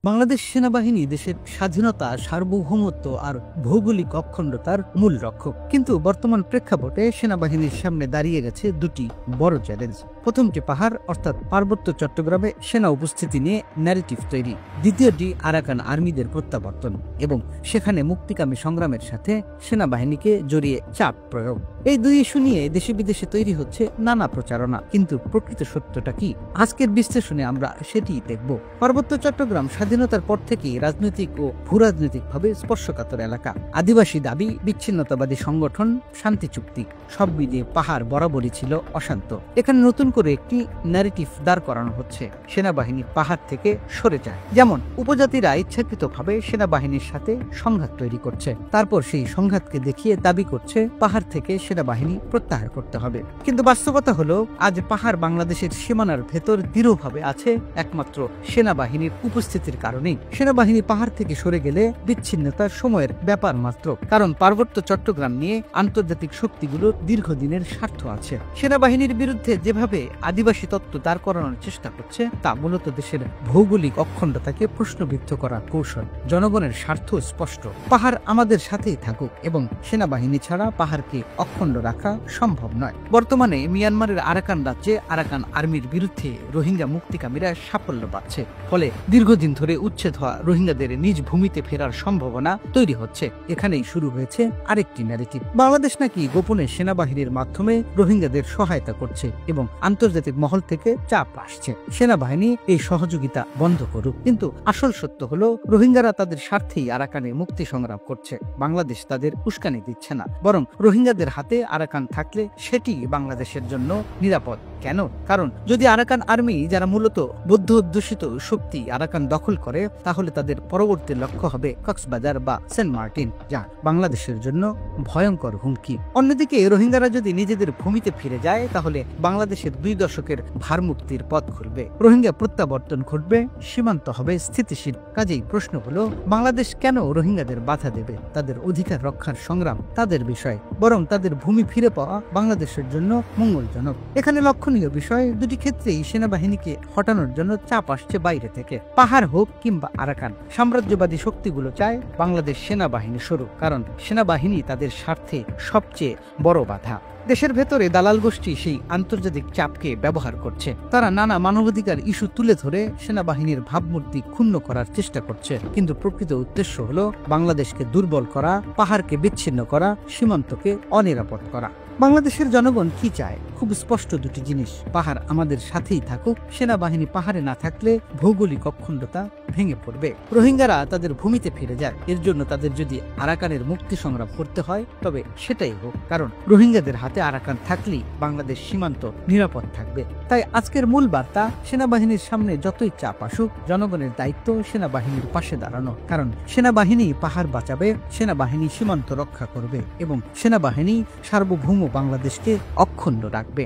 বাংলাদেশ সেনাবাহিনী দেশের স্বাধীনতা, সার্বভৌমত্ব আর ভৌগোলিক অখণ্ডতার মূল রক্ষক। কিন্তু বর্তমান প্রেক্ষাপটে সেনাবাহিনীর সামনে দাঁড়িয়ে গেছে দুটি বড় চ্যালেঞ্জ। প্রথমটি পাহাড় অর্থাৎ পার্বত্য চট্টগ্রামে সেনা উপস্থিতি নিয়ে ন্যারেটিভ তৈরি, দ্বিতীয়টি আরাকান আর্মিদের প্রত্যাবর্তন এবং সেখানে মুক্তিকামী সংগ্রামের সাথে সেনাবাহিনীকে জড়িয়ে চাপ প্রয়োগ। এই দুই ইস্যু নিয়ে দেশে বিদেশে তৈরি হচ্ছে নানা প্রচারণা, কিন্তু প্রকৃত সত্যটা কি? আজকের বিশ্লেষণে আমরা সেটিই দেখব। পার্বত্য চট্টগ্রাম স্বাধীনতার পর থেকেই রাজনৈতিক ও ভূরাজনৈতিকভাবে স্পর্শকাতর এলাকা। আদিবাসী দাবি, বিচ্ছিন্নতাবাদী সংগঠন, শান্তি চুক্তি সব মিলিয়ে পাহাড় বরাবরই ছিল অশান্ত। এখানে নতুন করে একটি ন্যারেটিভ দাঁড় করানো হচ্ছে, সেনাবাহিনী পাহাড় থেকে সরে যায়। যেমন উপজাতিরা ইচ্ছাকৃতভাবে সেনাবাহিনীর সাথে সংঘাত তৈরি করছে, তারপর সেই সংঘাতকে দেখিয়ে দাবি করছে পাহাড় থেকে সেনাবাহিনী প্রত্যাহার করতে হবে। কিন্তু বাস্তবতা হলো আজ পাহাড় বাংলাদেশের সীমানার ভেতর দৃঢ়ভাবে আছে একমাত্র সেনাবাহিনীর উপস্থিতির কারণেই। সেনাবাহিনী পাহাড় থেকে সরে গেলে বিচ্ছিন্নতার সময়ের ব্যাপার মাত্র, কারণ পার্বত্য চট্টগ্রাম নিয়ে আন্তর্জাতিক শক্তিগুলোর দীর্ঘদিনের স্বার্থ আছে। সেনাবাহিনীর বিরুদ্ধে যেভাবে আদিবাসী তত্ত্ব দাঁড় করানোর চেষ্টা করছে তা মূলত দেশের ভৌগোলিক অখণ্ডতাকে প্রশ্নবিদ্ধ করার কৌশল। জনগণের স্বার্থ স্পষ্ট, পাহাড় আমাদের সাথেই থাকুক এবং সেনাবাহিনী ছাড়া পাহাড়কে অখণ্ড রাখা সম্ভব নয়। বর্তমানে মিয়ানমারের আরাকান রাজ্যে আরাকান আর্মির বিরুদ্ধে রোহিঙ্গা মুক্তিকামীরা সাফল্য পাচ্ছে, ফলে দীর্ঘদিন ধরে উচ্ছেদ হওয়া রোহিঙ্গাদের নিজ ভূমিতে ফেরার সম্ভাবনা তৈরি হচ্ছে। এখানেই শুরু হয়েছে আরেকটি ন্যারেটিভ, বাংলাদেশ নাকি গোপনে সেনাবাহিনীর মাধ্যমে রোহিঙ্গাদের সহায়তা করছে এবং আন্তর্জাতিক মহল থেকে চাপ আসছে সেনাবাহিনী এই সহযোগিতা বন্ধ করুক। কিন্তু আসল সত্য হলো রোহিঙ্গারা তাদের স্বার্থেই আরাকানে মুক্তি সংগ্রাম করছে। বাংলাদেশ তাদের উস্কানি দিচ্ছে না, বরং রোহিঙ্গাদের হাতে আরাকান থাকলে সেটি বাংলাদেশের জন্য নিরাপদ। কেন? কারণ যদি আরাকান আর্মি, যারা মূলত বৌদ্ধ অধ্যুষিত শক্তি, আরাকান দখল করে, তাহলে তাদের পরবর্তী লক্ষ্য হবে কক্সবাজার বা সেন্ট মার্টিন, যা বাংলাদেশের জন্য ভয়ঙ্কর হুমকি। অন্যদিকে রোহিঙ্গারা যদি নিজেদের ভূমিতে ফিরে যায়, তাহলে বাংলাদেশের 2 দশকের ভারমুক্তির পথ খুলবে, রোহিঙ্গা প্রত্যাবর্তন ঘটবে, সীমান্ত হবে স্থিতিশীল। কাজেই প্রশ্ন হলো, বাংলাদেশ কেন রোহিঙ্গাদের বাধা দেবে? তাদের অধিকার রক্ষার সংগ্রাম তাদের বিষয়, বরং তাদের ভূমি ফিরে পাওয়া বাংলাদেশের জন্য মঙ্গলজনক। এখানে লক্ষণীয় বিষয়, দুটি ক্ষেত্রেই সেনাবাহিনীকে হটানোর জন্য চাপ আসছে বাইরে থেকে। পাহাড় হোক কিংবা আরাকান, সাম্রাজ্যবাদী শক্তিগুলো চায় বাংলাদেশ সেনাবাহিনী সরুক, কারণ সেনাবাহিনী তাদের স্বার্থে সবচেয়ে বড় বাধা। দেশের ভেতরে দালাল গোষ্ঠী সেই আন্তর্জাতিক চাপকে ব্যবহার করছে। তারা নানা মানবাধিকার ইস্যু তুলে ধরে সেনাবাহিনীর ভাবমূর্তি ক্ষুণ্ণ করার চেষ্টা করছে, কিন্তু প্রকৃত উদ্দেশ্য হলো বাংলাদেশকে দুর্বল করা, পাহাড়কে বিচ্ছিন্ন করা, সীমান্তকে অনিরাপদ করা। বাংলাদেশের জনগণ কি চায়? খুব স্পষ্ট দুটি জিনিস, পাহাড় আমাদের সাথেই থাকুক, সেনাবাহিনী পাহাড়ে না থাকলে ভৌগোলিক অখণ্ডতা ভেঙে পড়বে, রোহিঙ্গারা তাদের ভূমিতে ফিরে যায়। এর জন্য তাদের যদি আরাকানের মুক্তি সংগ্রাম করতে হয় তবে সেটাই হোক, কারণ রোহিঙ্গাদের হাতে আরাকান থাকলেই বাংলাদেশ সীমান্ত নিরাপদ থাকবে। তাই আজকের মূল বার্তা, সেনাবাহিনীর সামনে যতই চাপ আসুক, জনগণের দায়িত্ব সেনাবাহিনীর পাশে দাঁড়ানো, কারণ সেনাবাহিনী পাহাড় বাঁচাবে, সেনাবাহিনী সীমান্ত রক্ষা করবে এবং সেনাবাহিনী সার্বভৌম বাংলাদেশকে অক্ষুণ্ণ রাখবে।